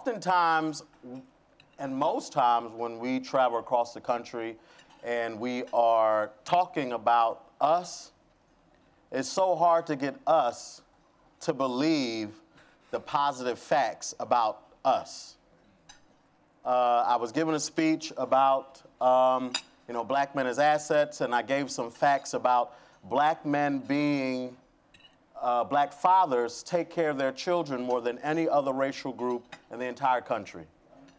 oftentimes, and most times when we travel across the country and we are talking about us, it's so hard to get us to believe the positive facts about us. I was giving a speech about black men as assets, and I gave some facts about black men being, black fathers take care of their children more than any other racial group in the entire country.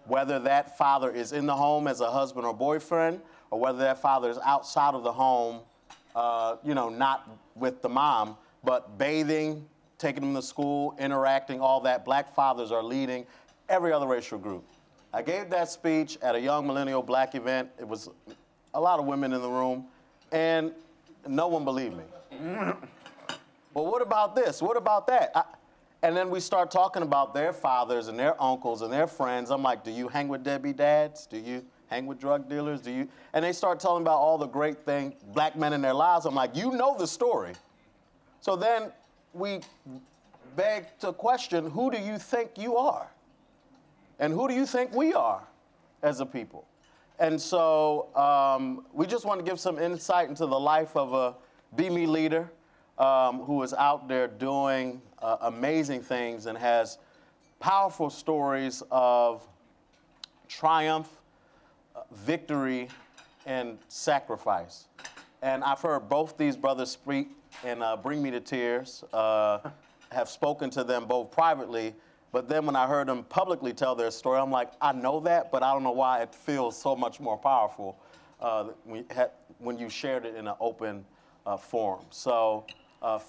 Whether that father is in the home as a husband or boyfriend, or whether that father is outside of the home, not with the mom, but bathing, taking them to school, interacting, all that. Black fathers are leading every other racial group. I gave that speech at a young millennial black event. It was a lot of women in the room, and no one believed me. Well, what about this? What about that? And then we start talking about their fathers and their uncles and their friends. I'm like, do you hang with deadbeat dads? Do you hang with drug dealers? Do you? And they start telling about all the great things, black men in their lives. I'm like, you know the story. So then we beg to question, who do you think you are? And who do you think we are as a people? And so we just want to give some insight into the life of a Be Me leader who is out there doing amazing things and has powerful stories of triumph, victory, and sacrifice. And I've heard both these brothers speak and bring me to tears, have spoken to them both privately, but then when I heard them publicly tell their story, I'm like, I know that, but I don't know why it feels so much more powerful when you shared it in an open forum. So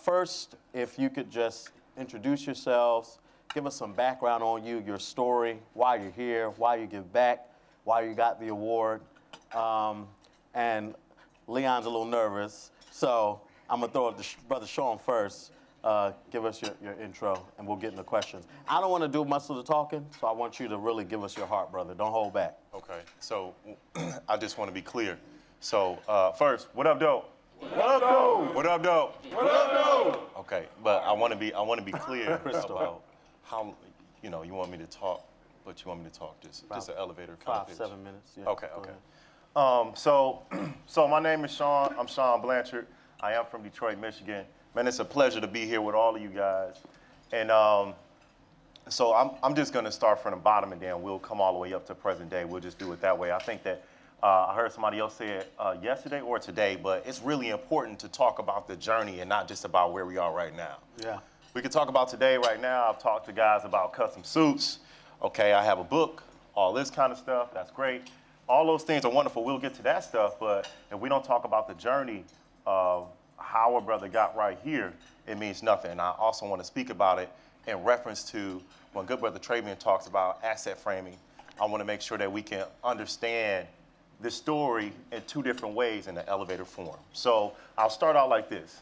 first, if you could just introduce yourselves, give us some background on you, your story, why you're here, why you give back, why you got the award. And Leon's a little nervous, so I'm gonna throw it to Brother Shawn first. Give us your intro, and we'll get into questions. I don't want to do much of the talking, so I want you to really give us your heart, brother. Don't hold back. Okay, so I just want to be clear. So first, what up, dope? What up, dope? What up, dope? What up, dope? Okay, but I want to be clear about how you want me to talk, but you want me to talk just an elevator kind of pitch. 5-7 minutes. Yeah, okay. So my name is Shawn. I'm Shawn Blanchard. I am from Detroit, Michigan. Man, it's a pleasure to be here with all of you guys. And so I'm just going to start from the bottom, and then we'll come all the way up to present day. We'll just do it that way. I think that I heard somebody else say it yesterday or today, but it's really important to talk about the journey and not just about where we are right now. Yeah. We can talk about today, right now. I've talked to guys about custom suits. Okay, I have a book, all this kind of stuff. That's great. All those things are wonderful. We'll get to that stuff, but if we don't talk about the journey of how a brother got right here, it means nothing. And I also want to speak about it in reference to when good brother Travian talks about asset framing. I want to make sure that we can understand this story in two different ways in the elevator form. So I'll start out like this.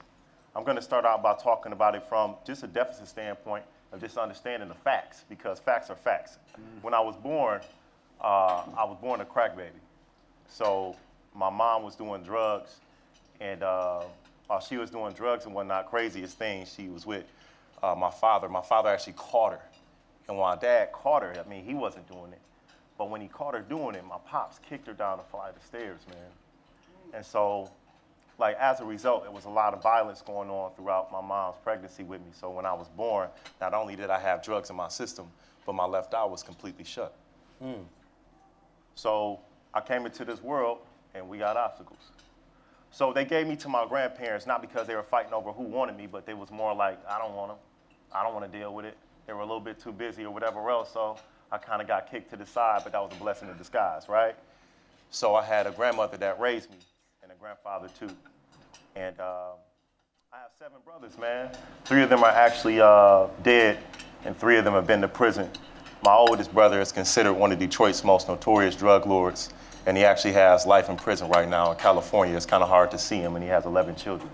I'm going to start out by talking about it from just a deficit standpoint of just understanding the facts, because facts are facts. When I was born a crack baby. So my mom was doing drugs, and while she was doing drugs and whatnot, craziest thing, she was with my father. My father actually caught her. And when my dad caught her, I mean, he wasn't doing it. But when he caught her doing it, my pops kicked her down a flight of stairs, man. And so, like, as a result, there was a lot of violence going on throughout my mom's pregnancy with me. So when I was born, not only did I have drugs in my system, but my left eye was completely shut. So I came into this world, and we got obstacles. So they gave me to my grandparents, not because they were fighting over who wanted me, but they was more like, I don't want them. I don't want to deal with it. They were a little bit too busy or whatever else, so I kind of got kicked to the side, but that was a blessing in disguise, right? So I had a grandmother that raised me, and a grandfather too. And I have 7 brothers, man. 3 of them are actually dead, and 3 of them have been to prison. My oldest brother is considered one of Detroit's most notorious drug lords, and he actually has life in prison right now in California. It's kind of hard to see him, and he has 11 children.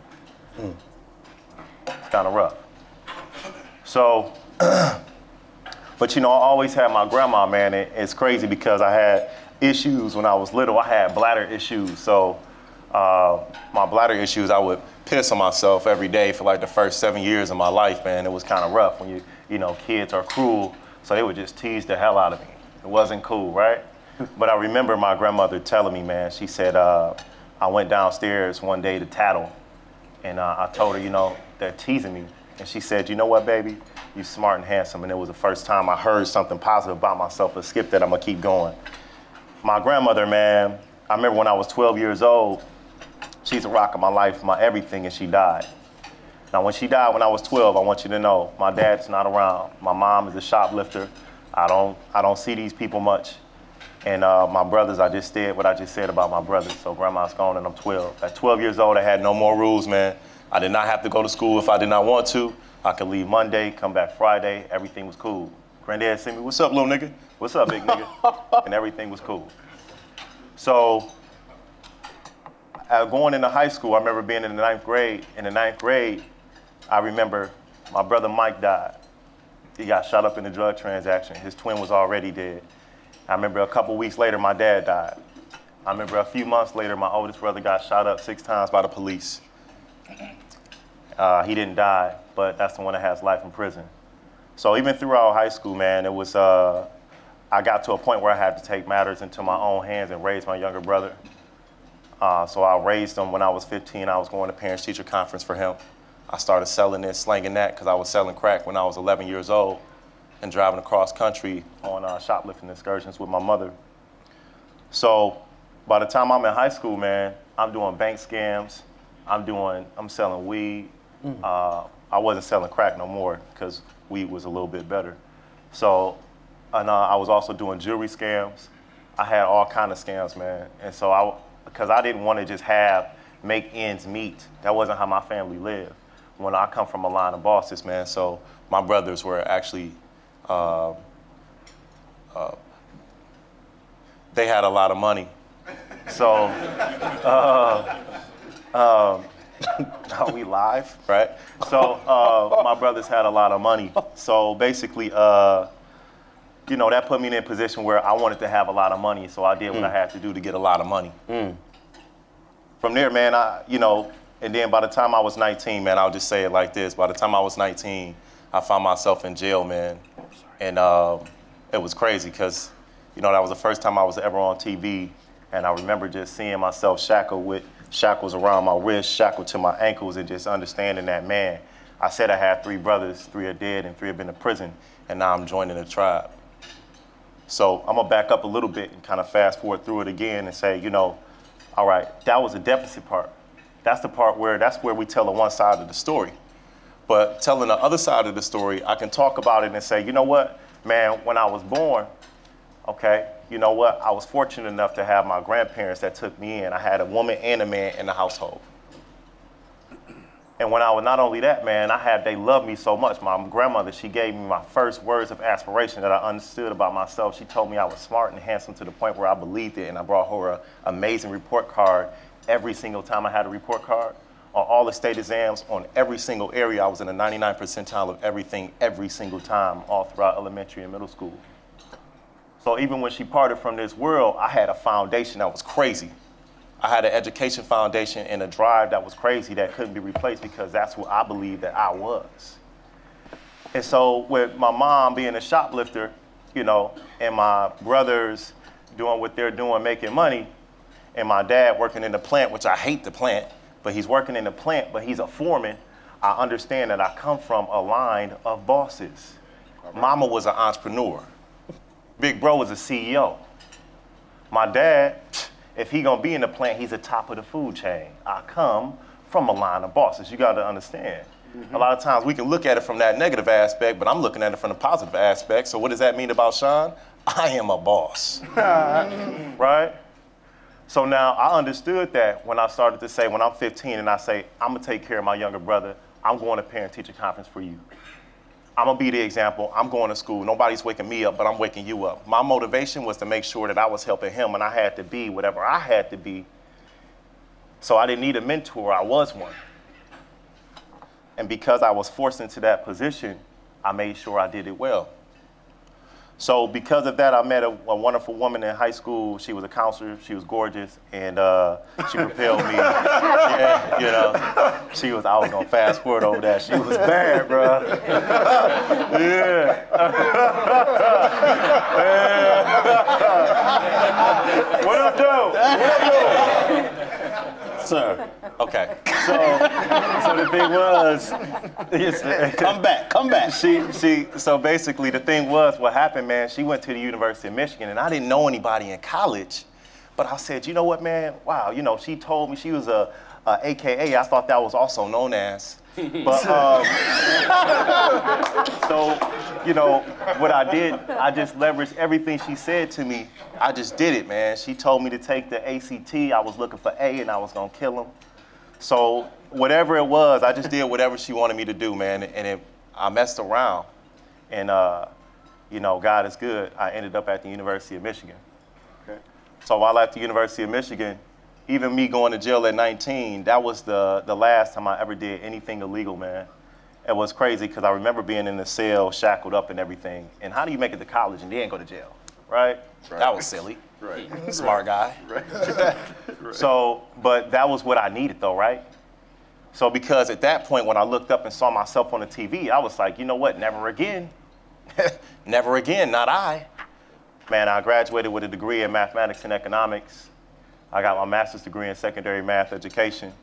It's kind of rough. So, but I always had my grandma, man. It's crazy because I had issues when I was little. I had bladder issues. So my bladder issues, I would piss on myself every day for like the first 7 years of my life, man. It was kind of rough when kids are cruel So they would just tease the hell out of me. It wasn't cool, right? But I remember my grandmother telling me, man, she said, I went downstairs one day to tattle, and I told her, you know, they're teasing me. And she said, you know what, baby? You smart and handsome. And it was the first time I heard something positive about myself, but skip that, I'm gonna keep going. My grandmother, man, I remember when I was 12 years old, she's a rock of my life, my everything, and she died. Now, when she died when I was 12, I want you to know, my dad's not around. My mom is a shoplifter. I don't see these people much. And my brothers, I just said what I just said about my brothers. So grandma's gone and I'm 12. At 12 years old, I had no more rules, man. I did not have to go to school if I did not want to. I could leave Monday, come back Friday, everything was cool. Granddad sent me, what's up, little nigga? What's up, big nigga? And everything was cool. So going into high school, I remember being in the ninth grade. In the ninth grade, I remember my brother Mike died. He got shot up in a drug transaction. His twin was already dead. I remember a couple weeks later, my dad died. I remember a few months later, my oldest brother got shot up 6 times by the police. He didn't die, but that's the one that has life in prison. So even throughout high school, man, it was, I got to a point where I had to take matters into my own hands and raise my younger brother. So I raised him when I was 15. I was going to parents-teacher conference for him. I started selling this, slanging that, because I was selling crack when I was 11 years old and driving across country on shoplifting excursions with my mother. So by the time I'm in high school, man, I'm doing bank scams. I'm selling weed. I wasn't selling crack no more because weed was a little bit better. So, and I was also doing jewelry scams. I had all kind of scams, man. And so because I didn't want to just make ends meet. That wasn't how my family lived. When I come from a line of bosses, man, so my brothers were actually, they had a lot of money. So, are we live, right? So my brothers had a lot of money. So basically, you know, that put me in a position where I wanted to have a lot of money, so I did what I had to do to get a lot of money. From there, man, you know, and then by the time I was 19, man, I'll just say it like this. By the time I was 19, I found myself in jail, man. And it was crazy because, you know, that was the first time I was ever on TV. And I remember just seeing myself shackled with shackles around my wrists, shackled to my ankles, and just understanding that, man, I said I had 3 brothers, 3 are dead and 3 have been in prison, and now I'm joining the tribe. So I'm gonna back up a little bit and kind of fast forward through it again and say, you know, all right, that was the deficit part. That's the part that's where we tell the one side of the story. But telling the other side of the story, I can talk about it and say, you know what, man, when I was born, okay, you know what, I was fortunate enough to have my grandparents that took me in. I had a woman and a man in the household. And when I was, not only that, man, they loved me so much. My grandmother, she gave me my first words of aspiration that I understood about myself. She told me I was smart and handsome to the point where I believed it, and I brought her an amazing report card every single time I had a report card. On all the state exams, on every single area, I was in the 99th percentile of everything, every single time, all throughout elementary and middle school. So even when she parted from this world, I had a foundation that was crazy. I had an education foundation and a drive that was crazy that couldn't be replaced because that's what I believed that I was. And so with my mom being a shoplifter, you know, and my brothers doing what they're doing, making money, and my dad working in the plant, which I hate the plant, but he's working in the plant, but he's a foreman, I understand that I come from a line of bosses. Mama was an entrepreneur. Big bro was a CEO. My dad, if he gonna be in the plant, he's the top of the food chain. I come from a line of bosses. You gotta understand. A lot of times we can look at it from that negative aspect, but I'm looking at it from the positive aspect. So what does that mean about Shawn? I am a boss, right? So now I understood that when I started to say, when I'm 15 and I say, I'm gonna take care of my younger brother, I'm going to parent-teacher conference for you. I'm gonna be the example. I'm going to school. Nobody's waking me up, but I'm waking you up. My motivation was to make sure that I was helping him, and I had to be whatever I had to be. So I didn't need a mentor. I was one. And because I was forced into that position, I made sure I did it well. So because of that, I met a wonderful woman in high school. She was a counselor. She was gorgeous, and she propelled me. Yeah, you know, she was. I was gonna fast forward over that. She was bad, bro. Yeah. What up, though? Sir. Okay. So the thing was, Come back. So basically the thing was, what happened, man, she went to the University of Michigan, and I didn't know anybody in college, but I said, you know what, man, wow, you know, she told me she was a AKA, I thought that was also known as. But, so, you know, what I did, I just leveraged everything she said to me. I just did it, man. She told me to take the ACT. I was looking for A, and I was gonna kill him. So whatever it was, I just did whatever she wanted me to do, man. And I messed around. And, you know, God is good. I ended up at the University of Michigan. Okay. So while at the University of Michigan, even me going to jail at 19, that was the last time I ever did anything illegal, man. It was crazy because I remember being in the cell, shackled up and everything. And how do you make it to college and then go to jail, right? That was silly. Right. Smart guy. Right. So, but that was what I needed though, right? So because at that point when I looked up and saw myself on the TV, I was like, you know what, never again. Never again, not I. Man, I graduated with a degree in mathematics and economics. I got my master's degree in secondary math education.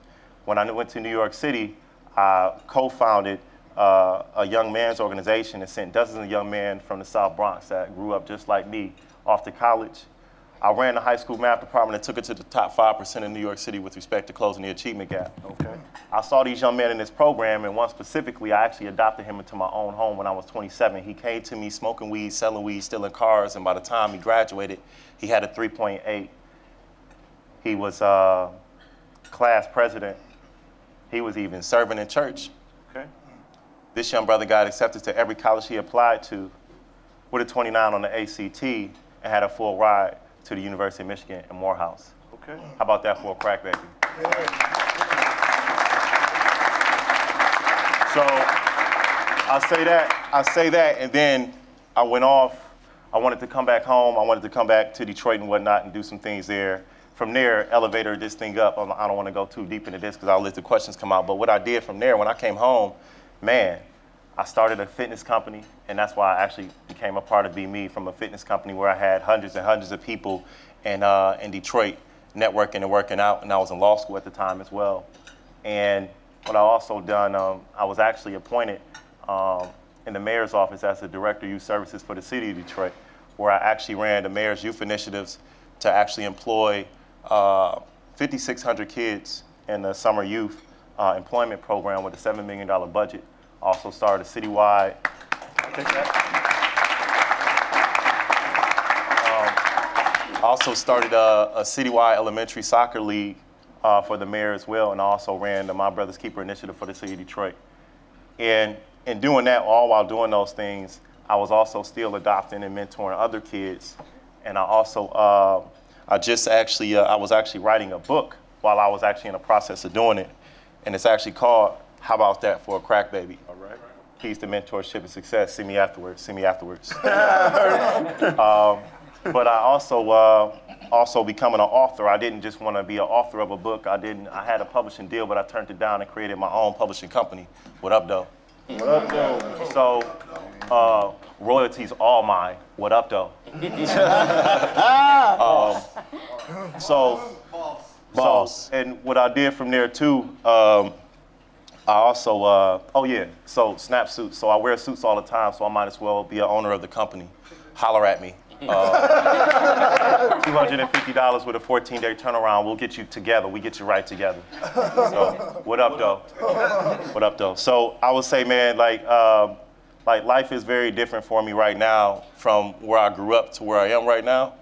When I went to New York City, I co-founded a young man's organization and sent dozens of young men from the South Bronx that grew up just like me off to college. I ran the high school math department and took it to the top 5% in New York City with respect to closing the achievement gap. Okay. I saw these young men in this program, and one specifically, I actually adopted him into my own home when I was 27. He came to me smoking weed, selling weed, stealing cars, and by the time he graduated, he had a 3.8. He was class president. He was even serving in church. Okay. This young brother got accepted to every college he applied to with a 29 on the ACT and had a full ride to the University of Michigan in Morehouse. Okay. How about that for a crack baby? So I say that, and then I went off. I wanted to come back home. I wanted to come back to Detroit and whatnot and do some things there. From there, elevator this thing up. I don't want to go too deep into this because I'll let the questions come out. But what I did from there, when I came home, man, I started a fitness company, and that's why I actually became a part of Be Me, from a fitness company where I had hundreds and hundreds of people in Detroit networking and working out, and I was in law school at the time as well. And what I also done, I was actually appointed in the mayor's office as the director of youth services for the city of Detroit, where I actually ran the mayor's youth initiatives to actually employ 5,600 kids in the summer youth employment program with a $7 million budget. Also started a citywide. Also started a citywide elementary soccer league for the mayor as well, and I also ran the My Brother's Keeper initiative for the city of Detroit. And in doing that, all while doing those things, I was also still adopting and mentoring other kids. And I also, I was actually writing a book while I was actually in the process of doing it. And it's actually called How About That for a Crack Baby? All right. Keys to Mentorship and Success. See me afterwards. See me afterwards. But I also becoming an author. I didn't just want to be an author of a book. I had a publishing deal, but I turned it down and created my own publishing company. What up, though? What up, though? So, royalties all mine. What up, though? Boss. And what I did from there too, I also, so snap suits. So I wear suits all the time, so I might as well be an owner of the company. Holler at me. $250 with a 14-day turnaround. We'll get you together. We get you right together. So, what up, though? What up, though? So I would say, man, like life is very different for me right now from where I grew up to where I am right now.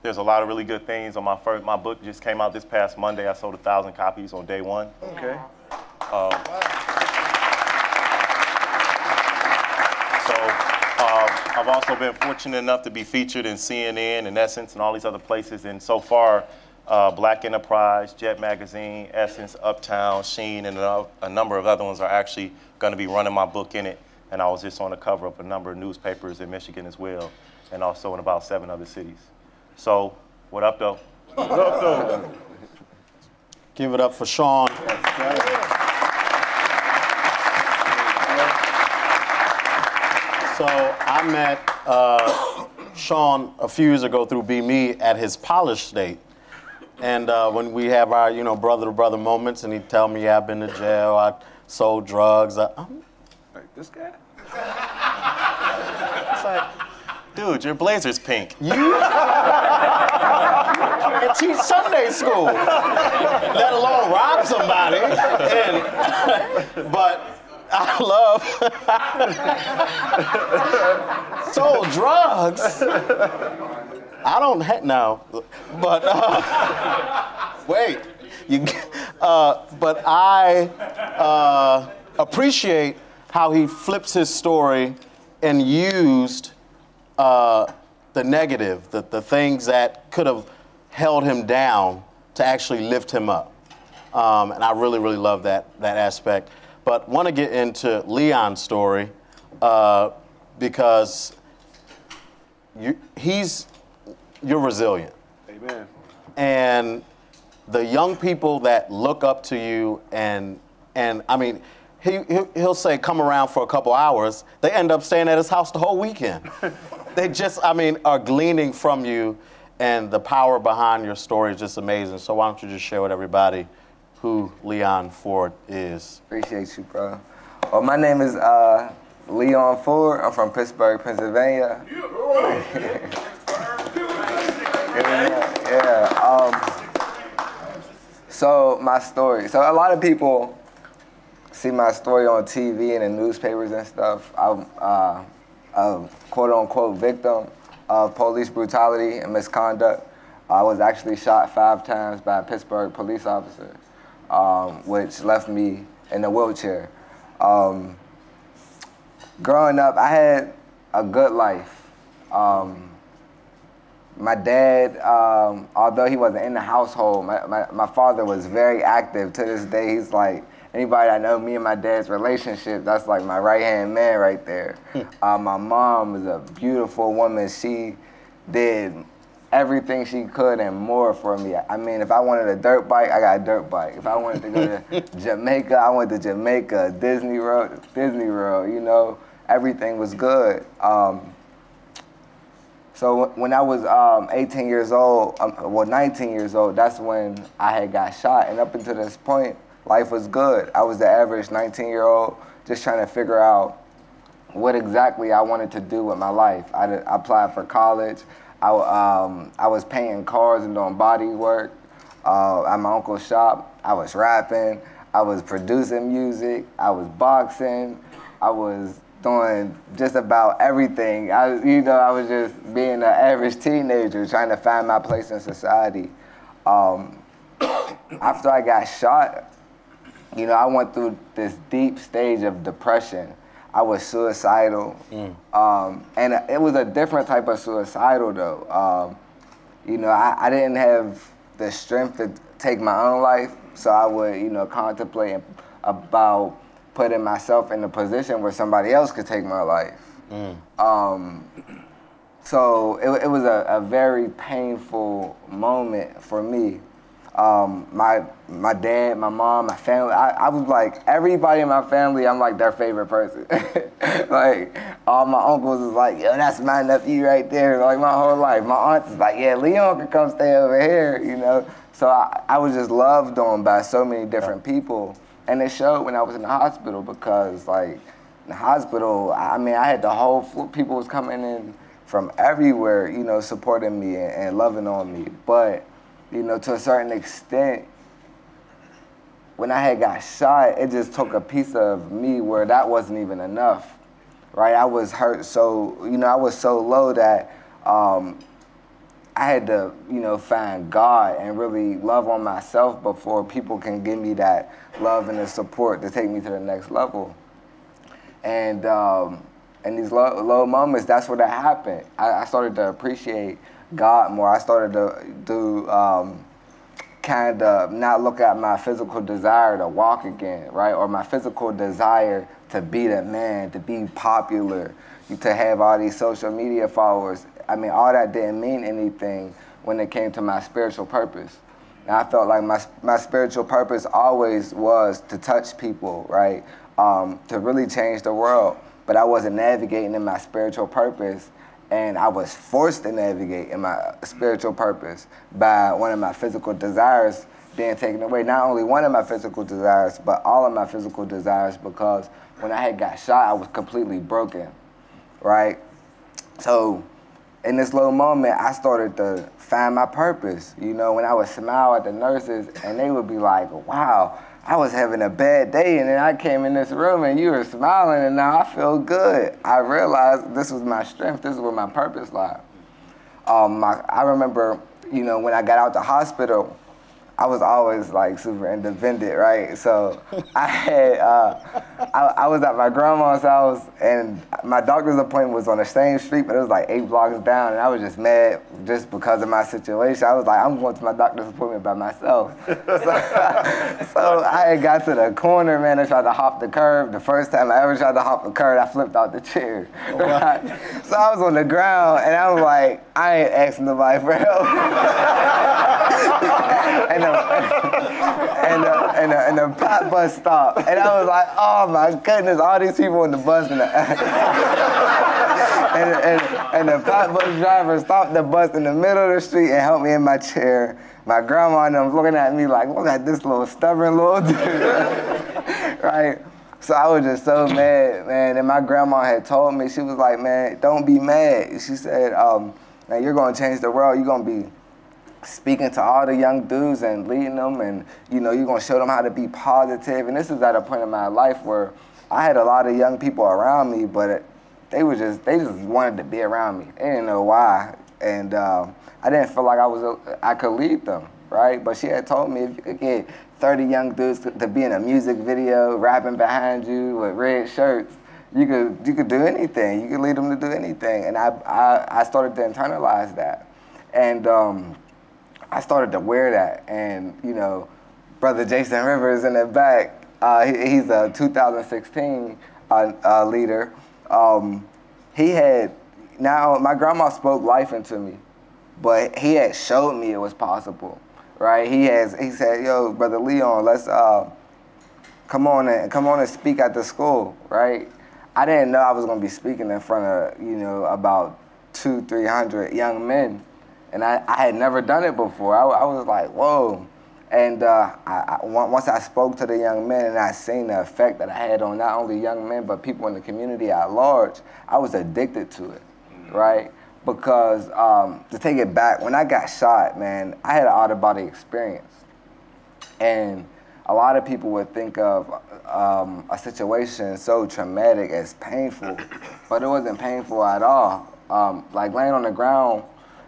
There's a lot of really good things on my book just came out this past Monday. I sold 1,000 copies on day one. Okay. I've also been fortunate enough to be featured in CNN and Essence and all these other places. And so far, Black Enterprise, Jet Magazine, Essence, Uptown, Sheen, and a number of other ones are actually going to be running my book in it and I was just on the cover of a number of newspapers in Michigan as well, and also in about 7 other cities. So, what up, though? What up, though? Give it up for Shawn. So I met Shawn a few years ago through Be Me at his Polish State. And when we have our, brother-to-brother moments, and he'd tell me, yeah, I've been to jail, I sold drugs. Like this guy? It's like, dude, your blazer's pink. You can't teach Sunday school, let alone rob somebody. But I love sold drugs. I don't no, but wait, but I appreciate how he flips his story and used the negative, the things that could have held him down to actually lift him up, and I really, really love that aspect. But want to get into Leon's story because you're resilient. Amen. And the young people that look up to you and I mean, he'll say, come around for a couple hours. They end up staying at his house the whole weekend. They just, are gleaning from you, and the power behind your story is just amazing. So why don't you just share with everybody who Leon Ford is? Appreciate you, bro. Well, my name is Leon Ford. I'm from Pittsburgh, Pennsylvania. So my story. So a lot of people see my story on TV and in newspapers and stuff. I'm a quote-unquote victim of police brutality and misconduct. I was actually shot 5 times by a Pittsburgh police officer, which left me in a wheelchair. Growing up, I had a good life. My dad, although he wasn't in the household, my father was very active. To this day, he's like, anybody that know me and my dad's relationship, that's like my right-hand man right there. My mom was a beautiful woman. She did everything she could and more for me. I mean, if I wanted a dirt bike, I got a dirt bike. If I wanted to go to Jamaica, I went to Jamaica, Disney World, everything was good. So when I was 18 years old, 19 years old, that's when I had got shot. And up until this point, life was good. I was the average 19-year-old, just trying to figure out what exactly I wanted to do with my life. I applied for college. I was painting cars and doing body work at my uncle's shop. I was rapping. I was producing music. I was boxing. I was doing just about everything. I was just being an average teenager trying to find my place in society. After I got shot, I went through this deep stage of depression. I was suicidal. And it was a different type of suicidal though. I didn't have the strength to take my own life, so I would, contemplate about putting myself in a position where somebody else could take my life. So it was a very painful moment for me. My dad, my mom, my family, I was like, everybody in my family, I'm like their favorite person. Like, all my uncles is like, yo, that's my nephew right there, like my whole life. My aunt is like, yeah, Leon can come stay over here, So I was just loved on by so many different people. And it showed when I was in the hospital because, like, in the hospital, I had the whole people was coming in from everywhere, supporting me and loving on me. But, to a certain extent, when I had got shot, it just took a piece of me where that wasn't even enough, right? I was hurt so, I was so low that I had to, find God and really love on myself before people can give me that love and the support to take me to the next level. And in these low moments, that's where that happened. I started to appreciate God more. I started to do kind of not look at my physical desire to walk again, right? Or my physical desire to be the man, to be popular, to have all these social media followers. I mean, all that didn't mean anything when it came to my spiritual purpose. And I felt like my spiritual purpose always was to touch people, right? To really change the world. But I wasn't navigating in my spiritual purpose, and I was forced to navigate in my spiritual purpose by one of my physical desires being taken away. Not only one of my physical desires, but all of my physical desires, because when I had got shot, I was completely broken, right? So in this little moment, I started to find my purpose. You know, when I would smile at the nurses and they would be like, wow, I was having a bad day, and then I came in this room and you were smiling, and now I feel good. I realized this was my strength. This is where my purpose lied. I remember, you know, when I got out the hospital, I was always like super independent, right? So I had, I was at my grandma's house, and my doctor's appointment was on the same street, but it was like 8 blocks down, and I was just mad just because of my situation. I was like, I'm going to my doctor's appointment by myself. So I had got to the corner, man. I tried to hop the curb. The first time I ever tried to hop the curb, I flipped out the chair. Right? So I was on the ground, and I was like, I ain't asking nobody for help. and the pop bus stopped, and I was like, oh my goodness, all these people on the bus, and the pop bus driver stopped the bus in the middle of the street and helped me in my chair. My grandma and them was looking at me like, look at this little stubborn little dude, right? So I was just so mad, man. And my grandma had told me, she was like, man, don't be mad. She said, now you're gonna change the world. You're gonna be speaking to all the young dudes and leading them, and you know, you're gonna show them how to be positive. And this is at a point in my life where I had a lot of young people around me, but they just wanted to be around me. They didn't know why, and I didn't feel like I could lead them, right? But she had told me if you could get 30 young dudes to be in a music video, rapping behind you with red shirts, you could do anything. You could lead them to do anything. And I started to internalize that, and I started to wear that. And you know, Brother Jason Rivers in the back, he's a 2016 leader. He had, now my grandma spoke life into me, but he had showed me it was possible, right? He said, yo, Brother Leon, let's come on and speak at the school, right? I didn't know I was gonna be speaking in front of, you know, about 200-300 young men. And I had never done it before. I was like, whoa. And once I spoke to the young men and I seen the effect that I had on not only young men, but people in the community at large, I was addicted to it, right? Because to take it back, when I got shot, man, I had an out-of-body experience. And a lot of people would think of a situation so traumatic as painful, but it wasn't painful at all. Like laying on the ground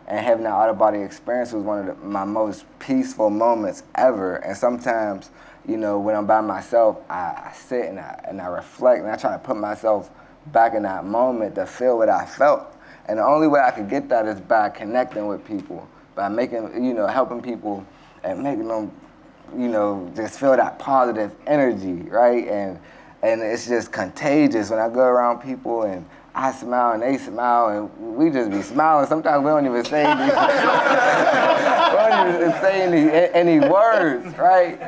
and having that out-of-body experience was one of my most peaceful moments ever. And sometimes, you know, when I'm by myself, I sit and I reflect, and I try to put myself back in that moment to feel what I felt. And the only way I could get that is by connecting with people, by making, you know, helping people and making them, you know, just feel that positive energy, right? And it's just contagious when I go around people and I smile and they smile and we just be smiling. Sometimes we don't even say any words, right?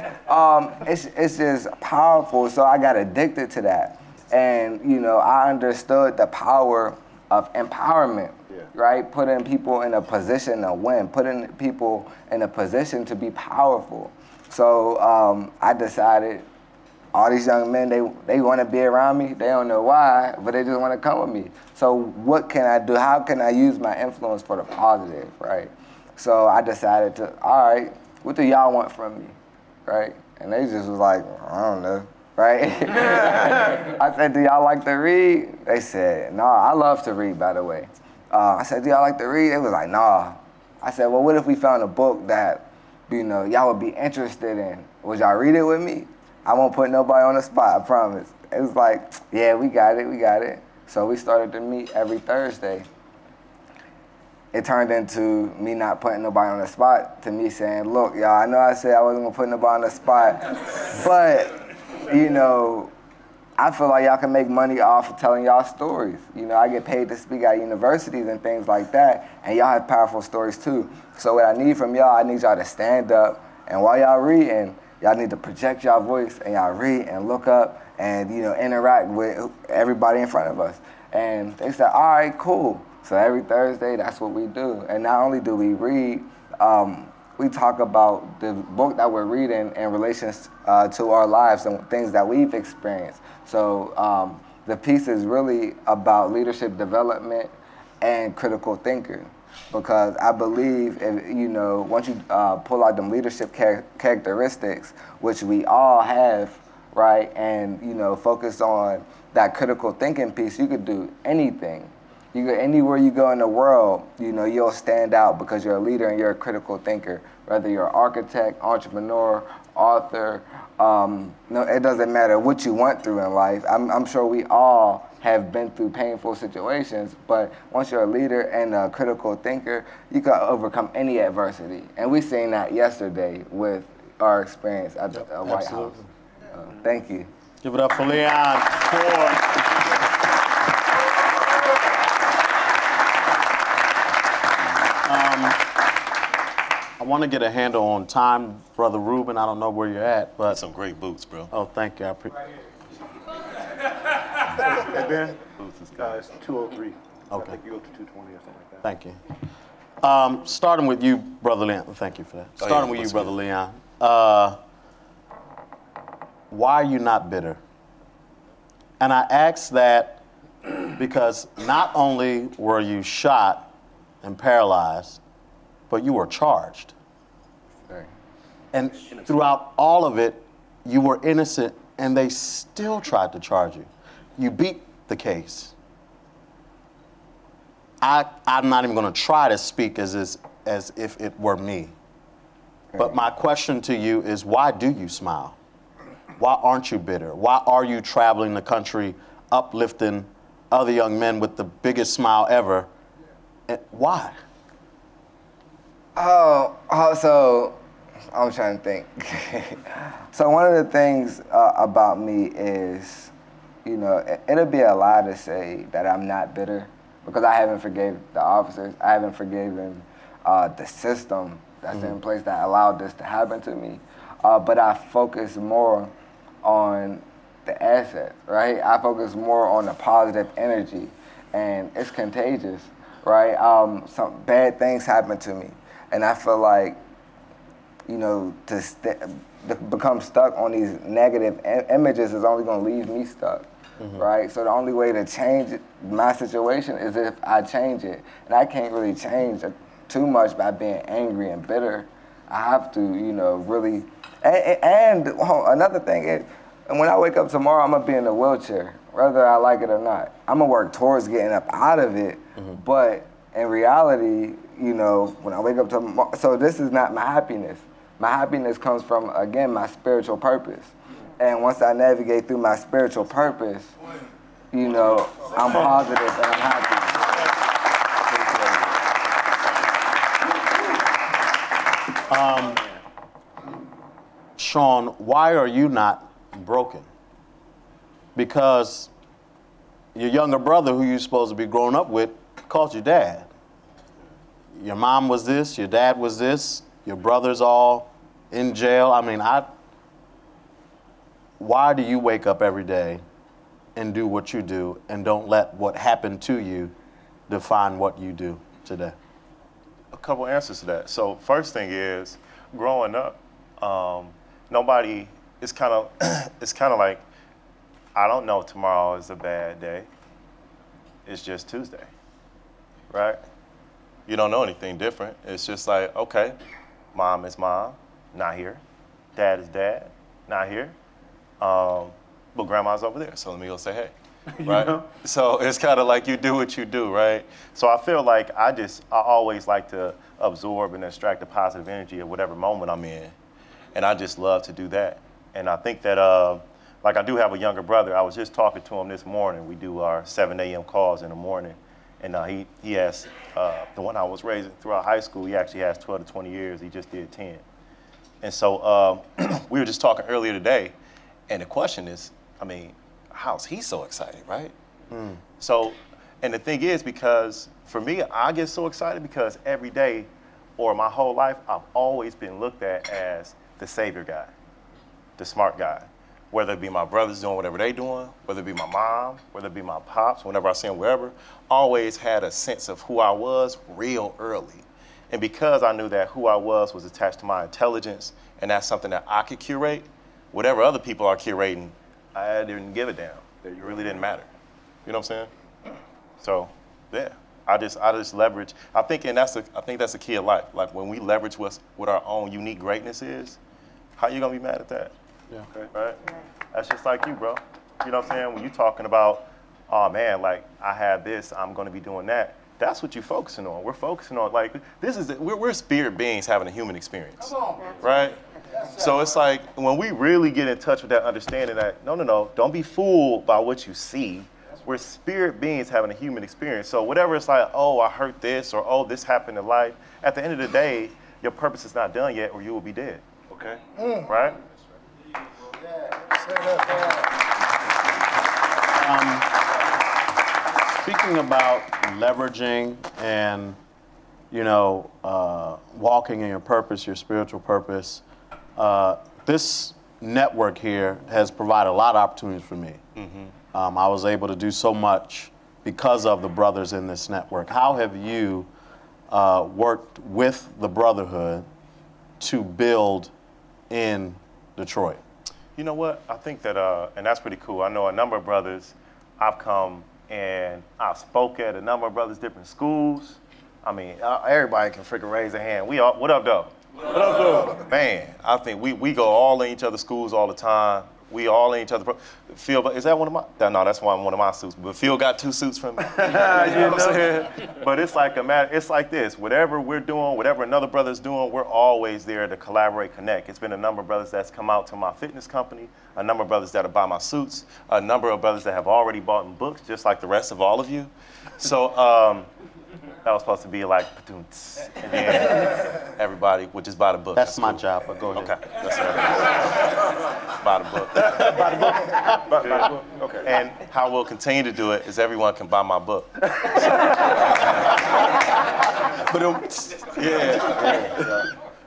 It's just powerful. So I got addicted to that, and you know, I understood the power of empowerment, right? Putting people in a position to win, putting people in a position to be powerful. So I decided, all these young men, they want to be around me. They don't know why, but they just want to come with me. So what can I do? How can I use my influence for the positive, right? So I decided to, all right, what do y'all want from me, right? And they just was like, I don't know, right? I said, do y'all like to read? They said, no, I love to read, by the way. I said, do y'all like to read? They was like, nah. I said, well, what if we found a book that, you know, y'all would be interested in? Would y'all read it with me? I won't put nobody on the spot, I promise. It was like, yeah, we got it. So we started to meet every Thursday. it turned into me not putting nobody on the spot to me saying, look, y'all, I know I said I wasn't gonna put nobody on the spot, but, you know, I feel like y'all can make money off of telling y'all stories. You know, I get paid to speak at universities and things like that, and y'all have powerful stories too. So what I need from y'all, I need y'all to stand up, and while y'all reading, y'all need to project y'all voice, and y'all read and look up and, you know, interact with everybody in front of us. And they said, all right, cool. So every Thursday, that's what we do. And not only do we read, we talk about the book that we're reading in relation to our lives and things that we've experienced. So the piece is really about leadership development and critical thinking, because I believe, if, you know, once you pull out them leadership characteristics, which we all have, right, and, you know, focus on that critical thinking piece, you could do anything. You go anywhere you go in the world, you know, you'll stand out because you're a leader and you're a critical thinker. Whether you're an architect, entrepreneur, author, no, it doesn't matter what you went through in life. I'm sure we all have been through painful situations, but once you're a leader and a critical thinker, you can overcome any adversity. And we seen that yesterday with our experience at the White House. Thank you. Give it up for Leon. I want to get a handle on time, Brother Ruben. I don't know where you're at, but... That's some great boots, bro. Oh, thank you. Hey, Ben? It's 2:03. Okay. I think you go to 2:20 or something like that. Thank you. Starting with you, Brother Leon. Thank you for that. Starting with you, Brother Leon. Why are you not bitter? And I ask that because not only were you shot and paralyzed, but you were charged. Right. And throughout all of it, you were innocent, and they still tried to charge you. You beat the case. I'm not even going to try to speak as if it were me. But my question to you is, why do you smile? Why aren't you bitter? Why are you traveling the country, uplifting other young men with the biggest smile ever? And why? So I'm trying to think. So one of the things about me is, you know, it'll be a lie to say that I'm not bitter, because I haven't forgave the officers. I haven't forgiven the system that's in place that allowed this to happen to me. But I focus more on the assets, right? I focus more on the positive energy, and it's contagious, right? Some bad things happen to me. And I feel like, you know, to become stuck on these negative images is only going to leave me stuck, right? So the only way to change my situation is if I change it. And I can't really change too much by being angry and bitter. I have to, you know, really. And another thing is, when I wake up tomorrow, I'm going to be in a wheelchair, whether I like it or not. I'm going to work towards getting up out of it, but in reality, you know, when I wake up tomorrow, so this is not my happiness. My happiness comes from, again, my spiritual purpose. And once I navigate through my spiritual purpose, you know, I'm positive and I'm happy. Shawn, why are you not broken? Because your younger brother, who you're supposed to be growing up with, called you dad. Your mom was this, your dad was this, your brother's all in jail. I mean, why do you wake up every day and do what you do and don't let what happened to you define what you do today? A couple answers to that. So first thing is, growing up, nobody, it's kind of like, I don't know tomorrow is a bad day. It's just Tuesday, right? You don't know anything different. It's just like, okay, mom is mom, not here. Dad is dad, not here. But grandma's over there, so let me go say hey, right? know? So it's kind of like you do what you do, right? So I feel like I always like to absorb and extract the positive energy of whatever moment I'm in. And I just love to do that. And I think that, like I do have a younger brother. I was just talking to him this morning. We do our 7 a.m. calls in the morning. And he has, the one I was raising throughout high school, he actually has 12 to 20 years. He just did 10. And so we were just talking earlier today, and the question is, I mean, how's he so excited, right? So, and the thing is, because for me, I get so excited because every day or my whole life, I've always been looked at as the savior guy, the smart guy. Whether it be my brothers doing whatever they doing, whether it be my mom, whether it be my pops, whenever I see them wherever, always had a sense of who I was real early. And because I knew that who I was attached to my intelligence, and that's something that I could curate, whatever other people are curating, I didn't give a damn. It really didn't matter. You know what I'm saying? So, yeah, I just leverage. I think that's the key of life. Like when we leverage what our own unique greatness is, how you gonna be mad at that? Yeah. Okay. Right? That's just like you, bro. You know what I'm saying? When you're talking about, oh man, like I have this, I'm gonna be doing that. That's what you're focusing on. We're focusing on, like, we're spirit beings having a human experience. Come on, right? So it's like when we really get in touch with that understanding that, no, don't be fooled by what you see. We're spirit beings having a human experience. So whatever it's like, oh, I hurt this, or oh, this happened in life, at the end of the day, your purpose is not done yet or you will be dead. Okay. Right? Speaking about leveraging and, walking in your purpose, your spiritual purpose, this network here has provided a lot of opportunities for me. I was able to do so much because of the brothers in this network. How have you worked with the brotherhood to build in Detroit? You know what? I think that, and that's pretty cool. I know a number of brothers. I've come and I spoke at a number of brothers' different schools. I mean, everybody can freaking raise a hand. What up, though? What up, though? Man, I think we go all in each other's schools all the time. We all in each other. Phil, is that one of my? No, that's one of my suits. But Phil got 2 suits from me. You know what I'm saying? But it's like it's like this. Whatever we're doing, whatever another brother's doing, we're always there to collaborate, connect. It's been a number of brothers that's come out to my fitness company, a number of brothers that buy my suits, a number of brothers that have already bought books, just like the rest of all of you. So that was supposed to be like, and then everybody would just buy the book. That's my job, but go ahead. Okay, that's it. Buy the book. Buy the book. Okay. And how we'll continue to do it is everyone can buy my book.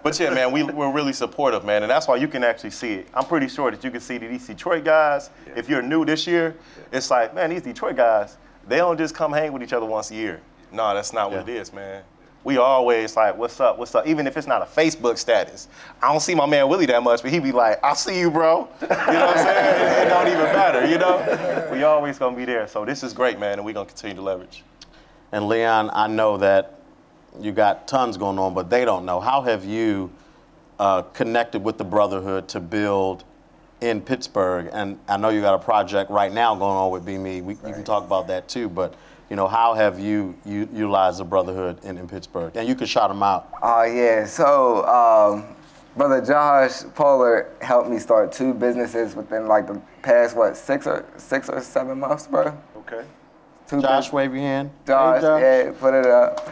But yeah, man, we're really supportive, man, and that's why you can actually see it. I'm pretty sure that you can see that these Detroit guys, if you're new this year, it's like, man, these Detroit guys, they don't just come hang with each other once a year. No, that's not what it is, man. We always like, what's up, what's up? Even if it's not a Facebook status. I don't see my man Willie that much, but he be like, I see you, bro. You know what I'm saying? It don't even matter, you know? We always gonna be there. So this is great, man, and we're gonna continue to leverage. And Leon, I know that you got tons going on, but they don't know. How have you connected with the Brotherhood to build in Pittsburgh? And I know you got a project right now going on with Be Me. You can talk about that too, but how have you utilized the Brotherhood in Pittsburgh? And you can shout them out. Yeah. So, Brother Josh Polar helped me start 2 businesses within like the past, 6 or 7 months, bro? Okay. Josh, wave your hand. Josh, hey, yeah, put it up.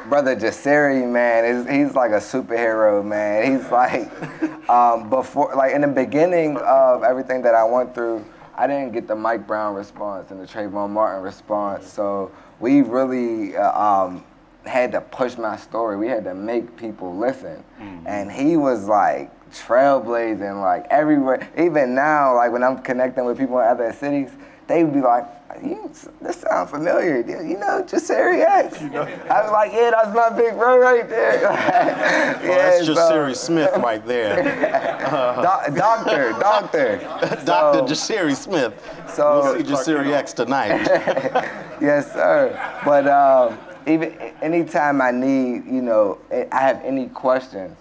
Brother Jasiri, man, he's like a superhero, man. He's like, before, like in the beginning of everything that I went through, I didn't get the Mike Brown response and the Trayvon Martin response. So we really had to push my story. We had to make people listen. And he was like trailblazing, like everywhere. Even now, like when I'm connecting with people in other cities, they would be like, this sounds familiar. Jasiri X. I was like, yeah, that's my big bro right there. That's Jasiri Smith right there. Doctor. Dr. Jasiri Smith. So we'll see Jasiri X tonight. Yes, sir. But even anytime I need, I have any questions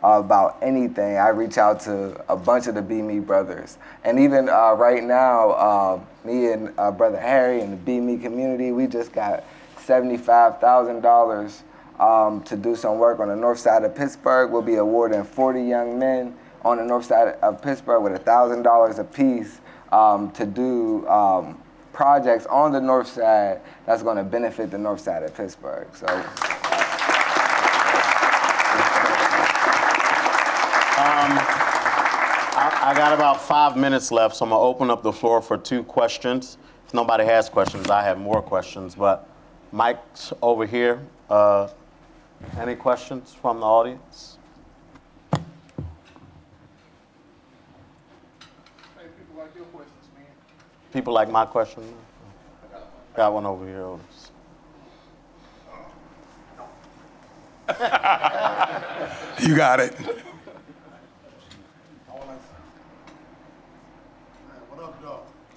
about anything, I reach out to a bunch of the Be Me brothers. And even right now, me and Brother Harry and the Be Me community, we just got $75,000 to do some work on the north side of Pittsburgh. We'll be awarding 40 young men on the north side of Pittsburgh with $1,000 apiece to do projects on the north side that's going to benefit the north side of Pittsburgh. So. I got about 5 minutes left, so I'm gonna open up the floor for 2 questions. If nobody has questions, I have more questions, but Mike's over here. Any questions from the audience? Hey, people like your questions, man. People like my question? Got one over here, Otis. You got it.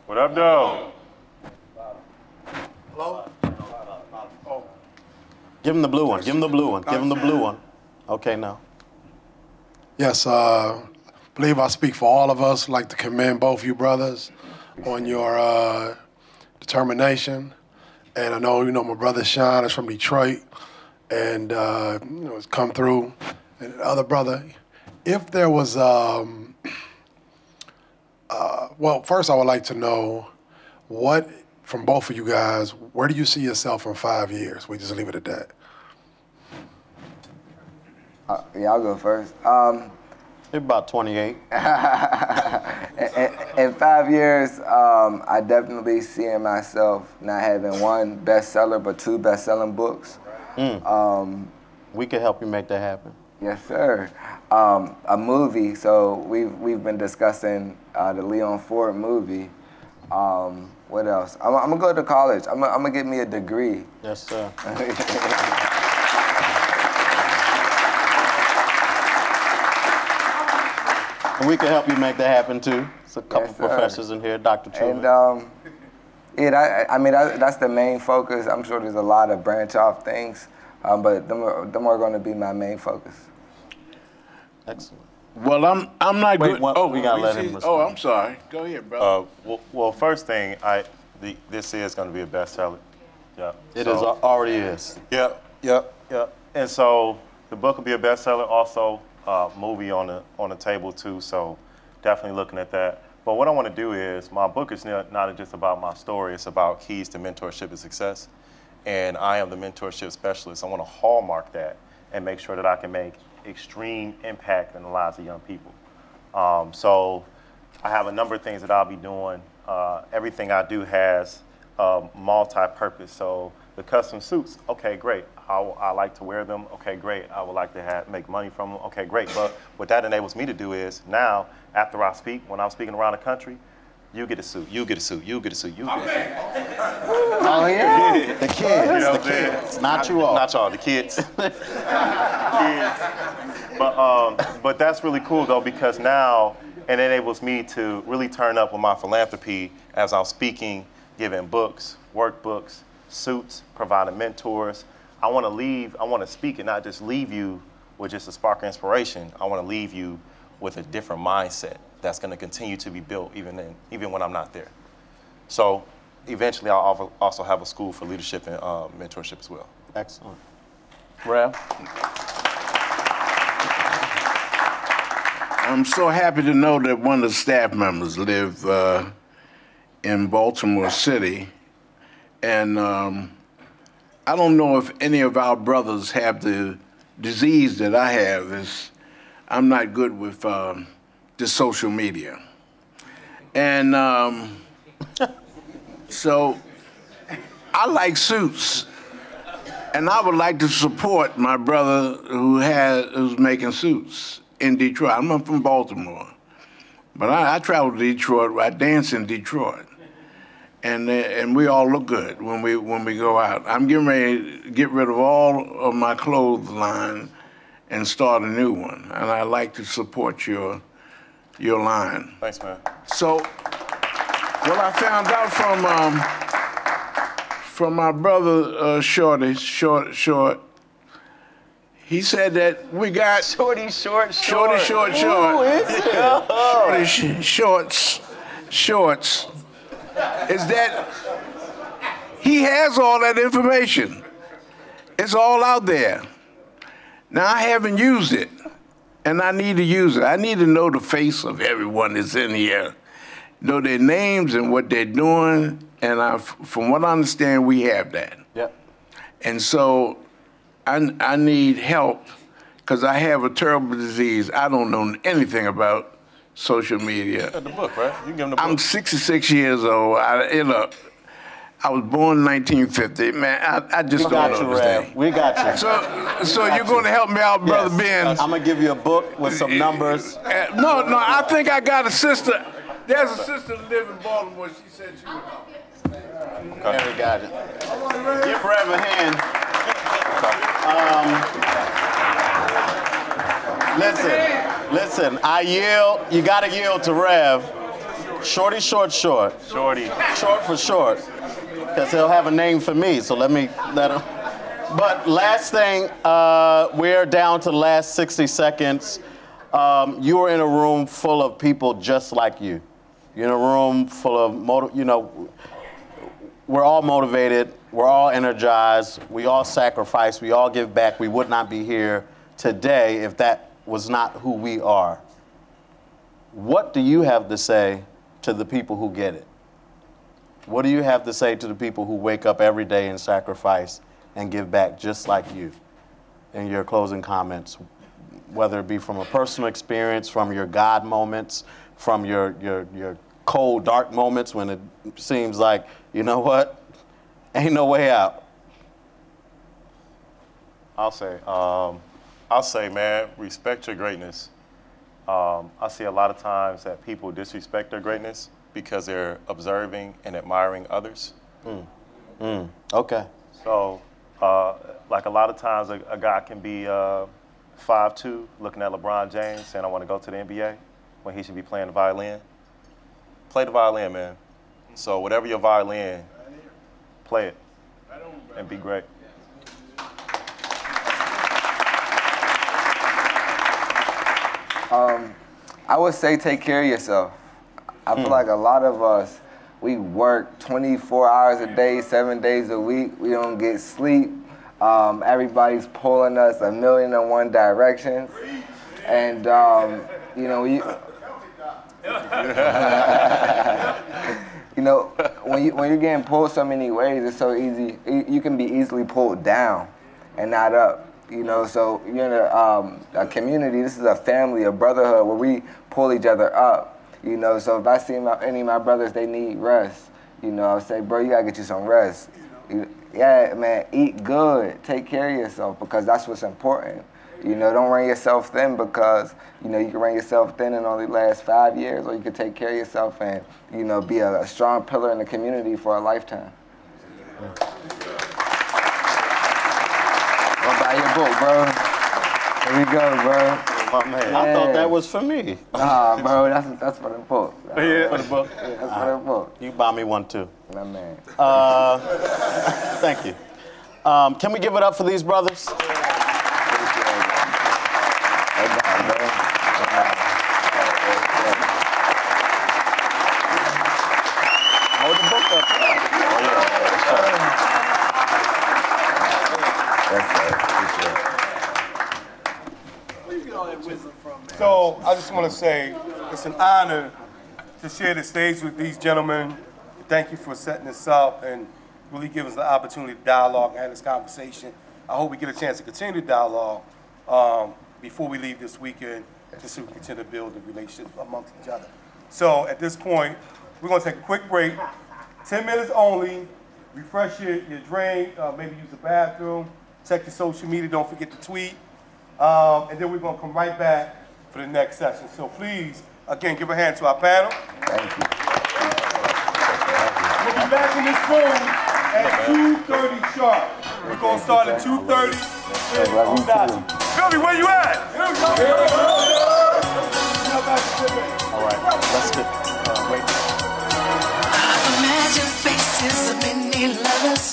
What up, though? Hello? Oh. Give him the blue one. Give him the blue one. Give him the blue one. Okay, now. Yes, I believe I speak for all of us. I'd like to commend both you brothers on your determination. And I know, my brother Shawn is from Detroit and, has come through. And the other brother, if there was, well, first I would like to know what, from both of you guys, where do you see yourself in 5 years? We just leave it at that. Yeah, I'll go first. You're about 28. In 5 years, I definitely see myself not having 1 bestseller, but 2 best-selling books. We can help you make that happen. Yes, sir. A movie. So we've been discussing the Leon Ford movie. What else? I'm gonna go to college. I'm gonna get me a degree. Yes, sir. And we can help you make that happen ttoo. There's a couple professors in here, Dr. Truman. And that's the main focus. I'm sure there's a lot of branch off things, but them are going to be my main focus. Excellent. Well, I'm not good. Oh, we gotta let him respond. Oh, I'm sorry. Go ahead, brother. Well, first thing, this is going to be a bestseller. Yeah. It already is. Yep. And so the book will be a bestseller. Also, movie on the table too. So definitely looking at that. But what I want to do is, my book is not just about my story. It's about keys to mentorship and success. And I am the mentorship specialist. I want to hallmark that and make sure that I can make extreme impact in the lives of young people. So I have a number of things that I'll be doing. Everything I do has multi-purpose. So the custom suits, okay, great. I like to wear them, okay, great. I would like to make money from them, okay, great. But what that enables me to do is now, after I speak, when I'm speaking around the country, you get a suit, you get a suit, you get a suit, you get a suit. Oh, yeah. The kids, You know the kids. Not you all. Not y'all, the kids. But that's really cool though, because now it enables me to really turn up with my philanthropy as I'm speaking, giving books, workbooks, suits, providing mentors. I want to speak and not just leave you with just a spark of inspiration. I want to leave you with a different mindset that's going to continue to be built even when I'm not there. So eventually I'll also have a school for leadership and mentorship as well. Excellent. Rev? I'm so happy to know that one of the staff members live in Baltimore City. And I don't know if any of our brothers have the disease that I have. I'm not good with the social media. And so I like suits. And I would like to support my brother who's making suits in Detroit. I'm not from Baltimore, but I travel to Detroit. I dance in Detroit, and we all look good when we go out. I'm getting ready to get rid of all of my clothes line and start a new one, and I like to support your line. Thanks, man. So, what I found out from my brother Shorty, Short. He said that we got Shorty Short. Ooh, is it? Shorty Shorts. Is that he has all that information. It's all out there. Now I haven't used it, and I need to use it. I need to know the face of everyone that's in here, know their names and what they're doing. And from what I understand, we have that. Yep. And so I need help because I have a terrible disease. I don't know anything about social media. You got the book, right? You give them the book. I'm 66 years old. I was born in 1950. Man, I just don't know this thing. We got you. So you're going to help me out, Brother Ben. I'm going to give you a book with some numbers. No, I think I got a sister. There's a sister that lives in Baltimore. She said she would help. There we got it. Give Rev a hand. Listen, I yield. You got to yield to Rev. Shorty, short. Shorty. Short for short. Because he'll have a name for me, so let him. But last thing, we're down to the last 60 seconds. You were in a room full of people just like you. You're in a room full of, we're all motivated, we're all energized, we all sacrifice, we all give back. We would not be here today if that was not who we are. What do you have to say to the people who get it? What do you have to say to the people who wake up every day and sacrifice and give back just like you in your closing comments, whether it be from a personal experience, from your God moments, from your cold, dark moments when it seems like, you know what, ain't no way out? I'll say, man, respect your greatness. I see a lot of times that people disrespect their greatness because they're observing and admiring others. Okay. So, like a lot of times a guy can be 5'2", looking at LeBron James saying, I want to go to the NBA, when he should be playing the violin. Play the violin, man. So whatever your violin, play it and be great. I would say take care of yourself. I feel like a lot of us, we work 24 hours a day, 7 days a week. We don't get sleep. Everybody's pulling us 1,000,001 directions. And, you know, when you're getting pulled so many ways, it's so easy. You can be easily pulled down and not up. You know, so you're in a community. This is a family, a brotherhood where we pull each other up. You know, so if I see any of my brothers, they need rest. You know, I'll say, bro, you gotta get you some rest. Yeah, man, eat good, take care of yourself because that's what's important. You know, don't run yourself thin because, you know, you can run yourself thin and only last 5 years, or you can take care of yourself and, you know, be a strong pillar in the community for a lifetime. I'll buy your book, bro. Here we go, bro. My man, yeah. I thought that was for me. Nah, bro, that's for the book. Yeah. For the book? Yeah, that's for the book. You buy me one too. My man. Thank you. Can we give it up for these brothers? Hold the book up. So I just want to say it's an honor to share the stage with these gentlemen. Thank you for setting this up and really giving us the opportunity to dialogue and have this conversation. I hope we get a chance to continue the dialogue before we leave this weekend, just so we can continue to build the relationship amongst each other. So at this point, we're going to take a quick break, 10 minutes only. Refresh your drink, maybe use the bathroom, check your social media, don't forget to tweet. And then we're going to come right back for the next session. So please, again, give a hand to our panel. Thank you. We'll be back in this room at 2:30 sharp. We're going to start at 2:30. Philly, where you at? All right, let's get, wait. Imagine faces of many lovers.